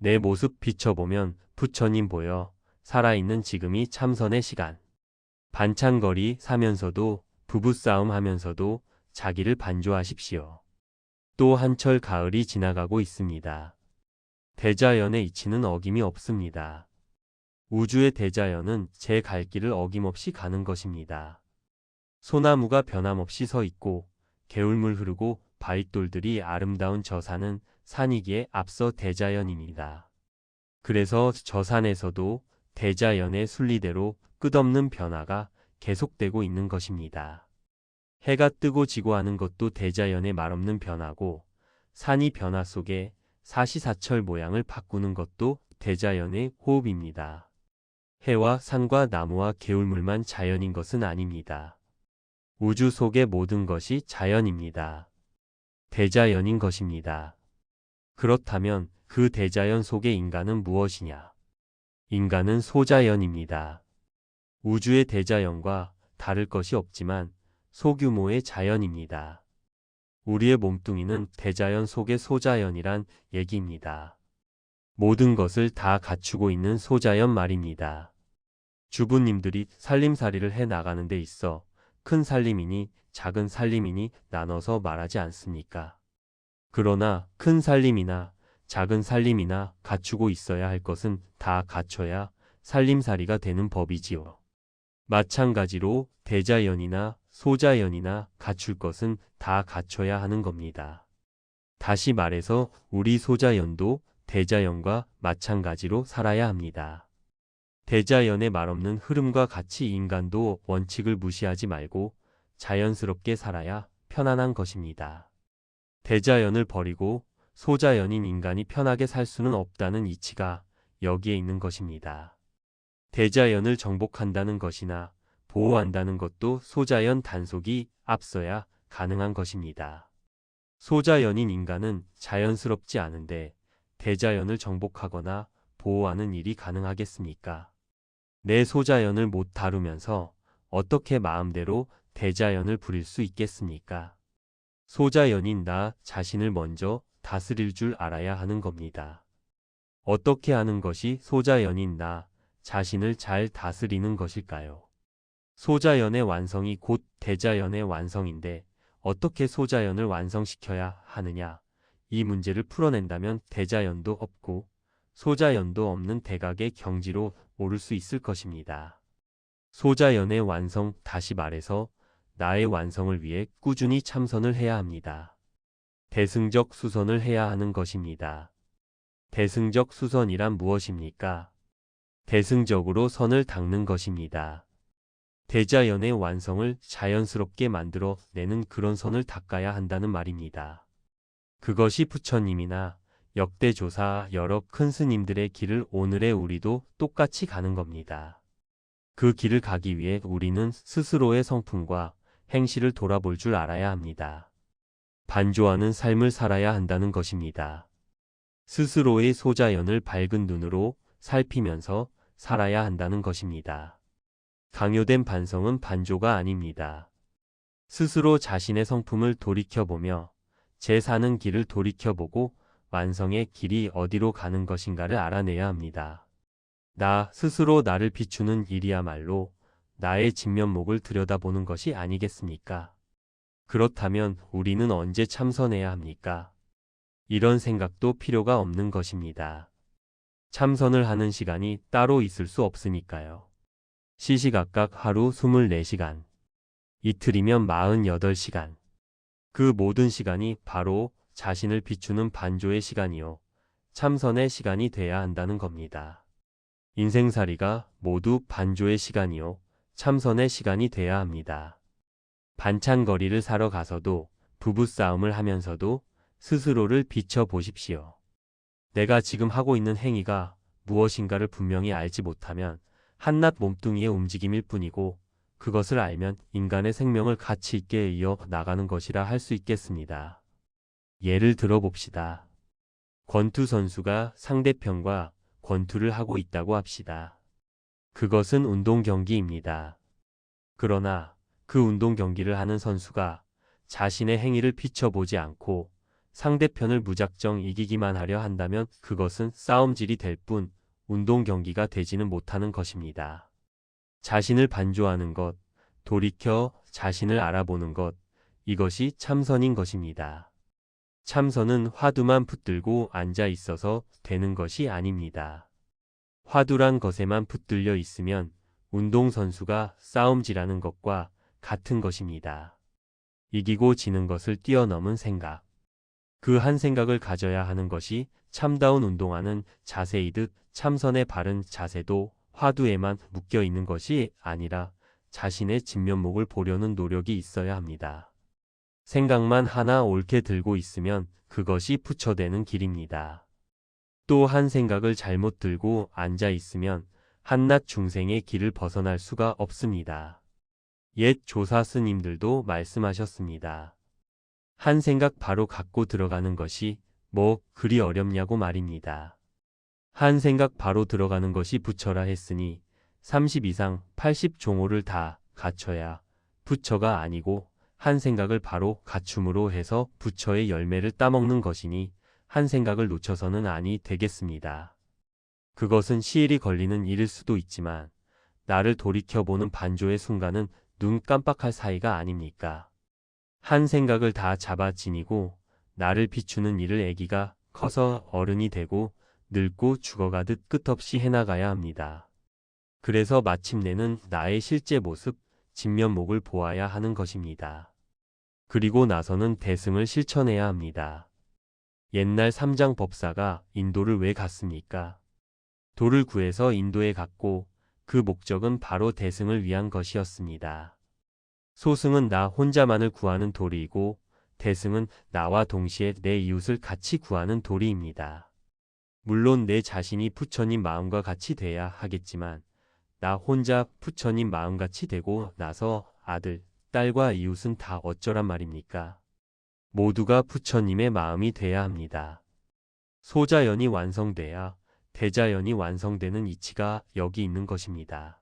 내 모습 비춰보면 부처님 보여. 살아있는 지금이 참선의 시간. 반찬거리 사면서도 부부싸움 하면서도 자기를 반조하십시오. 또 한철 가을이 지나가고 있습니다. 대자연의 이치는 어김이 없습니다. 우주의 대자연은 제 갈 길을 어김없이 가는 것입니다. 소나무가 변함없이 서 있고 개울물 흐르고 바윗돌들이 아름다운 저 산은 산이기에 앞서 대자연입니다. 그래서 저 산에서도 대자연의 순리대로 끝없는 변화가 계속되고 있는 것입니다. 해가 뜨고 지고 하는 것도 대자연의 말없는 변화고, 산이 변화 속에 사시사철 모양을 바꾸는 것도 대자연의 호흡입니다. 해와 산과 나무와 개울물만 자연인 것은 아닙니다. 우주 속의 모든 것이 자연입니다. 대자연인 것입니다. 그렇다면 그 대자연 속의 인간은 무엇이냐? 인간은 소자연입니다. 우주의 대자연과 다를 것이 없지만 소규모의 자연입니다. 우리의 몸뚱이는 대자연 속의 소자연이란 얘기입니다. 모든 것을 다 갖추고 있는 소자연 말입니다. 주부님들이 살림살이를 해 나가는 데 있어 큰 살림이니 작은 살림이니 나눠서 말하지 않습니까? 그러나 큰 살림이나 작은 살림이나 갖추고 있어야 할 것은 다 갖춰야 살림살이가 되는 법이지요. 마찬가지로 대자연이나 소자연이나 갖출 것은 다 갖춰야 하는 겁니다. 다시 말해서 우리 소자연도 대자연과 마찬가지로 살아야 합니다. 대자연의 말없는 흐름과 같이 인간도 원칙을 무시하지 말고 자연스럽게 살아야 편안한 것입니다. 대자연을 버리고 소자연인 인간이 편하게 살 수는 없다는 이치가 여기에 있는 것입니다. 대자연을 정복한다는 것이나 보호한다는 것도 소자연 단속이 앞서야 가능한 것입니다. 소자연인 인간은 자연스럽지 않은데 대자연을 정복하거나 보호하는 일이 가능하겠습니까? 내 소자연을 못 다루면서 어떻게 마음대로 대자연을 부릴 수 있겠습니까? 소자연인 나 자신을 먼저 다스릴 줄 알아야 하는 겁니다. 어떻게 하는 것이 소자연인 나 자신을 잘 다스리는 것일까요? 소자연의 완성이 곧 대자연의 완성인데 어떻게 소자연을 완성시켜야 하느냐? 이 문제를 풀어낸다면 대자연도 없고 소자연도 없는 대각의 경지로 오를 수 있을 것입니다. 소자연의 완성, 다시 말해서 나의 완성을 위해 꾸준히 참선을 해야 합니다. 대승적 수선을 해야 하는 것입니다. 대승적 수선이란 무엇입니까? 대승적으로 선을 닦는 것입니다. 대자연의 완성을 자연스럽게 만들어 내는 그런 선을 닦아야 한다는 말입니다. 그것이 부처님이나 역대조사 여러 큰 스님들의 길을 오늘의 우리도 똑같이 가는 겁니다. 그 길을 가기 위해 우리는 스스로의 성품과 행실을 돌아볼 줄 알아야 합니다. 반조하는 삶을 살아야 한다는 것입니다. 스스로의 소자연을 밝은 눈으로 살피면서 살아야 한다는 것입니다. 강요된 반성은 반조가 아닙니다. 스스로 자신의 성품을 돌이켜보며 제 사는 길을 돌이켜보고 완성의 길이 어디로 가는 것인가를 알아내야 합니다. 나 스스로 나를 비추는 일이야말로 나의 진면목을 들여다보는 것이 아니겠습니까? 그렇다면 우리는 언제 참선해야 합니까? 이런 생각도 필요가 없는 것입니다. 참선을 하는 시간이 따로 있을 수 없으니까요. 시시각각 하루 24시간, 이틀이면 48시간. 그 모든 시간이 바로 자신을 비추는 반조의 시간이요. 참선의 시간이 돼야 한다는 겁니다. 인생살이가 모두 반조의 시간이요. 참선의 시간이 돼야 합니다. 반찬거리를 사러 가서도 부부싸움을 하면서도 스스로를 비춰보십시오. 내가 지금 하고 있는 행위가 무엇인가를 분명히 알지 못하면 한낱 몸뚱이의 움직임일 뿐이고 그것을 알면 인간의 생명을 가치 있게 이어 나가는 것이라 할 수 있겠습니다. 예를 들어 봅시다. 권투 선수가 상대편과 권투를 하고 있다고 합시다. 그것은 운동 경기입니다. 그러나 그 운동 경기를 하는 선수가 자신의 행위를 비춰보지 않고 상대편을 무작정 이기기만 하려 한다면 그것은 싸움질이 될 뿐 운동 경기가 되지는 못하는 것입니다. 자신을 반조하는 것, 돌이켜 자신을 알아보는 것, 이것이 참선인 것입니다. 참선은 화두만 붙들고 앉아 있어서 되는 것이 아닙니다. 화두란 것에만 붙들려 있으면 운동선수가 싸움질하는 것과 같은 것입니다. 이기고 지는 것을 뛰어넘은 생각. 그 한 생각을 가져야 하는 것이 참다운 운동하는 자세이듯 참선의 바른 자세도 화두에만 묶여 있는 것이 아니라 자신의 진면목을 보려는 노력이 있어야 합니다. 생각만 하나 옳게 들고 있으면 그것이 부처되는 길입니다. 또 한 생각을 잘못 들고 앉아 있으면 한낱 중생의 길을 벗어날 수가 없습니다. 옛 조사 스님들도 말씀하셨습니다. 한 생각 바로 갖고 들어가는 것이 뭐 그리 어렵냐고 말입니다. 한 생각 바로 들어가는 것이 부처라 했으니 30 이상 80 종호를 다 갖춰야 부처가 아니고 한 생각을 바로 갖춤으로 해서 부처의 열매를 따먹는 것이니 한 생각을 놓쳐서는 아니 되겠습니다. 그것은 시일이 걸리는 일일 수도 있지만 나를 돌이켜보는 반조의 순간은 눈 깜빡할 사이가 아닙니까? 한 생각을 다 잡아 지니고 나를 비추는 일을 애기가 커서 어른이 되고 늙고 죽어가듯 끝없이 해나가야 합니다. 그래서 마침내는 나의 실제 모습, 진면목을 보아야 하는 것입니다. 그리고 나서는 대승을 실천해야 합니다. 옛날 삼장법사가 인도를 왜 갔습니까? 도를 구해서 인도에 갔고 그 목적은 바로 대승을 위한 것이었습니다. 소승은 나 혼자만을 구하는 도리이고 대승은 나와 동시에 내 이웃을 같이 구하는 도리입니다. 물론 내 자신이 부처님 마음과 같이 돼야 하겠지만 나 혼자 부처님 마음같이 되고 나서 아들, 딸과 이웃은 다 어쩌란 말입니까? 모두가 부처님의 마음이 돼야 합니다. 소자연이 완성돼야 대자연이 완성되는 이치가 여기 있는 것입니다.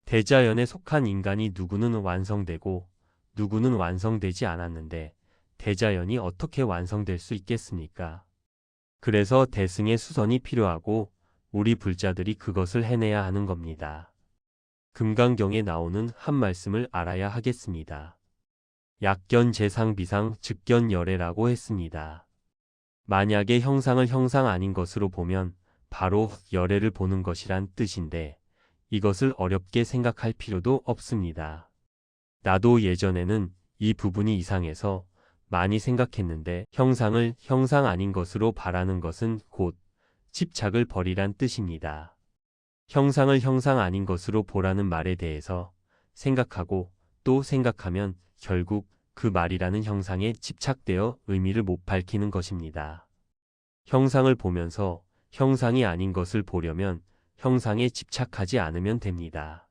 대자연에 속한 인간이 누구는 완성되고 누구는 완성되지 않았는데 대자연이 어떻게 완성될 수 있겠습니까? 그래서 대승의 수선이 필요하고 우리 불자들이 그것을 해내야 하는 겁니다. 금강경에 나오는 한 말씀을 알아야 하겠습니다. 약견 재상 비상 즉견 열애라고 했습니다. 만약에 형상을 형상 아닌 것으로 보면 바로 열애를 보는 것이란 뜻인데 이것을 어렵게 생각할 필요도 없습니다. 나도 예전에는 이 부분이 이상해서 많이 생각했는데 형상을 형상 아닌 것으로 바라는 것은 곧 집착을 버리란 뜻입니다. 형상을 형상 아닌 것으로 보라는 말에 대해서 생각하고 또 생각하면 결국 그 말이라는 형상에 집착되어 의미를 못 밝히는 것입니다. 형상을 보면서 형상이 아닌 것을 보려면 형상에 집착하지 않으면 됩니다.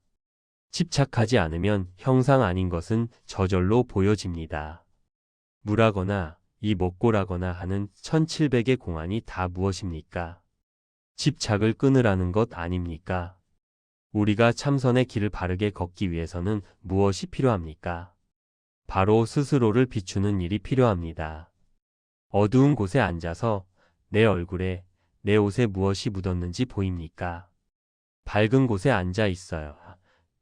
집착하지 않으면 형상 아닌 것은 저절로 보여집니다. 무라거나 이 먹고라거나 하는 1700의 공안이 다 무엇입니까? 집착을 끊으라는 것 아닙니까? 우리가 참선의 길을 바르게 걷기 위해서는 무엇이 필요합니까? 바로 스스로를 비추는 일이 필요합니다. 어두운 곳에 앉아서 내 얼굴에 내 옷에 무엇이 묻었는지 보입니까? 밝은 곳에 앉아 있어요.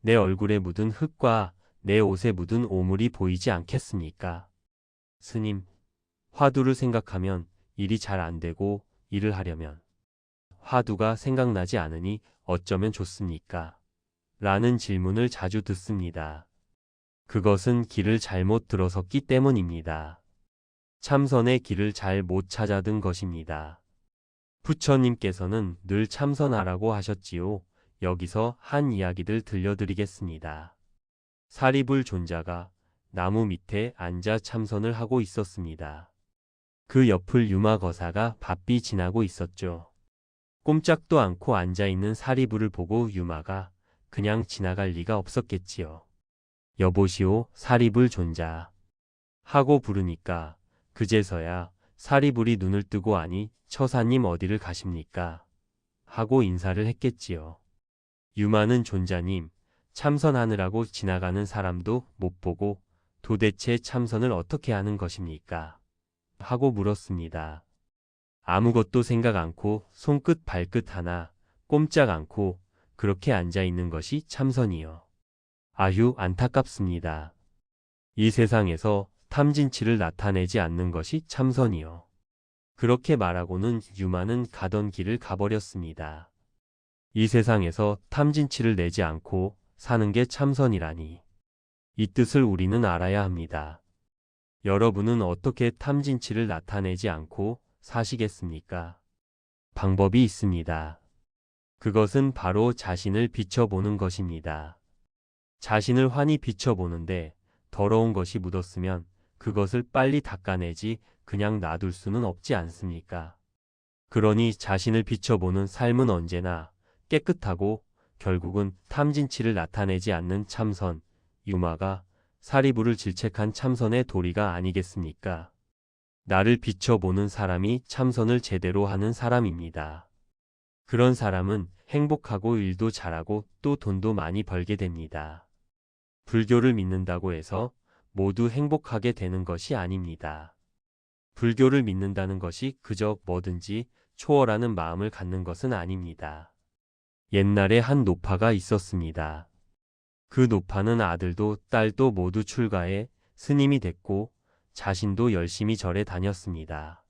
내 얼굴에 묻은 흙과 내 옷에 묻은 오물이 보이지 않겠습니까? 스님, 화두를 생각하면 일이 잘 안 되고 일을 하려면 화두가 생각나지 않으니 어쩌면 좋습니까? 라는 질문을 자주 듣습니다. 그것은 길을 잘못 들어섰기 때문입니다. 참선의 길을 잘 못 찾아든 것입니다. 부처님께서는 늘 참선하라고 하셨지요. 여기서 한 이야기를 들려드리겠습니다. 사리불 존자가 나무 밑에 앉아 참선을 하고 있었습니다. 그 옆을 유마거사가 바삐 지나고 있었죠. 꼼짝도 않고 앉아있는 사리불을 보고 유마가 그냥 지나갈 리가 없었겠지요. 여보시오 사리불 존자 하고 부르니까 그제서야 사리불이 눈을 뜨고 아니 처사님 어디를 가십니까? 하고 인사를 했겠지요. 유마는 존자님 참선하느라고 지나가는 사람도 못 보고 도대체 참선을 어떻게 하는 것입니까? 하고 물었습니다. 아무것도 생각 않고 손끝 발끝 하나 꼼짝 않고 그렇게 앉아 있는 것이 참선이요. 아휴, 안타깝습니다. 이 세상에서 탐진치를 나타내지 않는 것이 참선이요. 그렇게 말하고는 유마는 가던 길을 가버렸습니다. 이 세상에서 탐진치를 내지 않고 사는 게 참선이라니. 이 뜻을 우리는 알아야 합니다. 여러분은 어떻게 탐진치를 나타내지 않고 사시겠습니까? 방법이 있습니다. 그것은 바로 자신을 비춰보는 것입니다. 자신을 환히 비춰보는데 더러운 것이 묻었으면 그것을 빨리 닦아내지 그냥 놔둘 수는 없지 않습니까? 그러니 자신을 비춰보는 삶은 언제나 깨끗하고 결국은 탐진치를 나타내지 않는 참선, 유마가 사리부를 질책한 참선의 도리가 아니겠습니까? 나를 비춰보는 사람이 참선을 제대로 하는 사람입니다. 그런 사람은 행복하고 일도 잘하고 또 돈도 많이 벌게 됩니다. 불교를 믿는다고 해서 모두 행복하게 되는 것이 아닙니다. 불교를 믿는다는 것이 그저 뭐든지 초월하는 마음을 갖는 것은 아닙니다. 옛날에 한 노파가 있었습니다. 그 노파는 아들도 딸도 모두 출가해 스님이 됐고 자신도 열심히 절에 다녔습니다.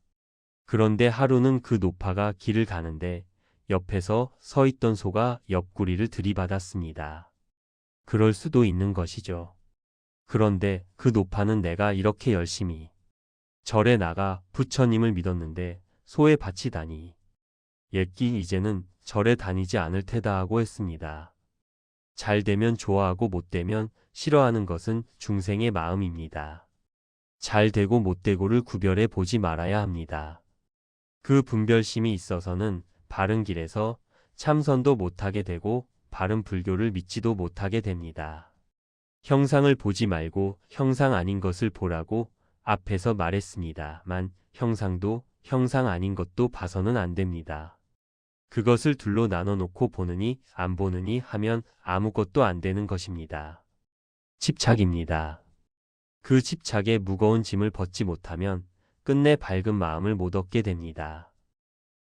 그런데 하루는 그 노파가 길을 가는데 옆에서 서 있던 소가 옆구리를 들이받았습니다. 그럴 수도 있는 것이죠. 그런데 그 노파는 내가 이렇게 열심히 절에 나가 부처님을 믿었는데 소에 바치다니. 옛기 이제는 절에 다니지 않을 테다 하고 했습니다. 잘 되면 좋아하고 못 되면 싫어하는 것은 중생의 마음입니다. 잘 되고 못 되고를 구별해 보지 말아야 합니다. 그 분별심이 있어서는 바른 길에서 참선도 못하게 되고 바른 불교를 믿지도 못하게 됩니다. 형상을 보지 말고 형상 아닌 것을 보라고 앞에서 말했습니다만 형상도 형상 아닌 것도 봐서는 안 됩니다. 그것을 둘로 나눠 놓고 보느니 안 보느니 하면 아무것도 안 되는 것입니다. 집착입니다. 그 집착에 무거운 짐을 벗지 못하면 끝내 밝은 마음을 못 얻게 됩니다.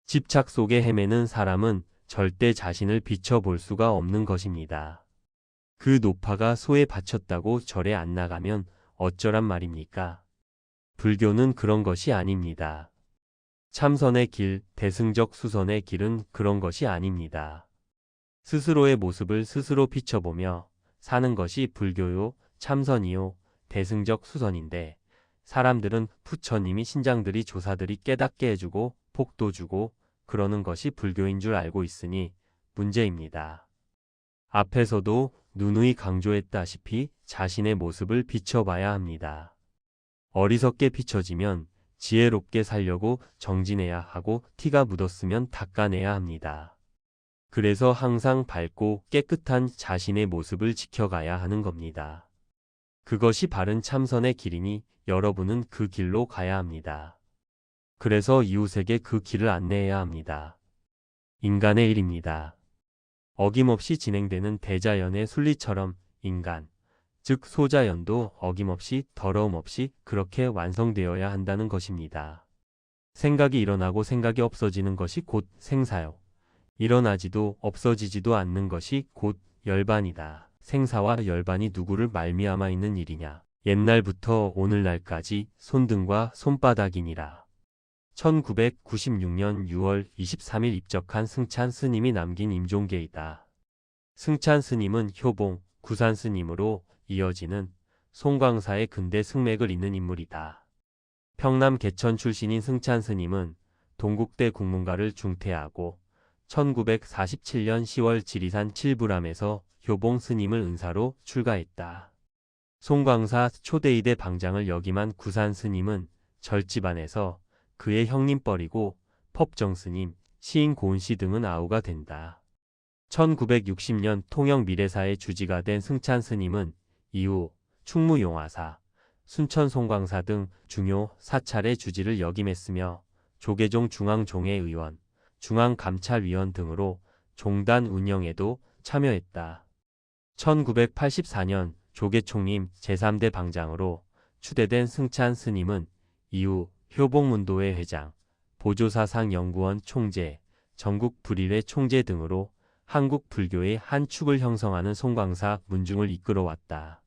집착 속에 헤매는 사람은 절대 자신을 비춰볼 수가 없는 것입니다. 그 노파가 소에 바쳤다고 절에 안 나가면 어쩌란 말입니까? 불교는 그런 것이 아닙니다. 참선의 길, 대승적 수선의 길은 그런 것이 아닙니다. 스스로의 모습을 스스로 비춰보며 사는 것이 불교요, 참선이요, 대승적 수선인데 사람들은 부처님이 신장들이 조사들이 깨닫게 해주고 복도 주고 그러는 것이 불교인 줄 알고 있으니 문제입니다. 앞에서도 누누이 강조했다시피 자신의 모습을 비춰봐야 합니다. 어리석게 비춰지면 지혜롭게 살려고 정진해야 하고 티가 묻었으면 닦아내야 합니다. 그래서 항상 밝고 깨끗한 자신의 모습을 지켜가야 하는 겁니다. 그것이 바른 참선의 길이니 여러분은 그 길로 가야 합니다. 그래서 이웃에게 그 길을 안내해야 합니다. 인간의 일입니다. 어김없이 진행되는 대자연의 순리처럼 인간, 즉 소자연도 어김없이 더러움 없이 그렇게 완성되어야 한다는 것입니다. 생각이 일어나고 생각이 없어지는 것이 곧 생사요. 일어나지도 없어지지도 않는 것이 곧 열반이다. 생사와 열반이 누구를 말미암아 있는 일이냐. 옛날부터 오늘날까지 손등과 손바닥이니라. 1996년 6월 23일 입적한 승찬 스님이 남긴 임종계이다. 승찬 스님은 효봉, 구산 스님으로 이어지는 송광사의 근대 승맥을 잇는 인물이다. 평남 개천 출신인 승찬 스님은 동국대 국문과를 중퇴하고 1947년 10월 지리산 칠부람에서 효봉 스님을 은사로 출가했다. 송광사 초대이대 방장을 역임한 구산 스님은 절집안에서 그의 형님뻘이고 법정 스님, 시인 고은씨 등은 아우가 된다. 1960년 통영 미래사의 주지가 된 승찬 스님은 이후 충무용화사, 순천 송광사 등 중요 사찰의 주지를 역임했으며 조계종 중앙종회 의원, 중앙감찰위원 등으로 종단 운영에도 참여했다. 1984년 조계총림 제3대 방장으로 추대된 승찬 스님은 이후 효복문도회 회장, 보조사상연구원 총재, 전국 불의회 총재 등으로 한국 불교의 한 축을 형성하는 송광사 문중을 이끌어왔다.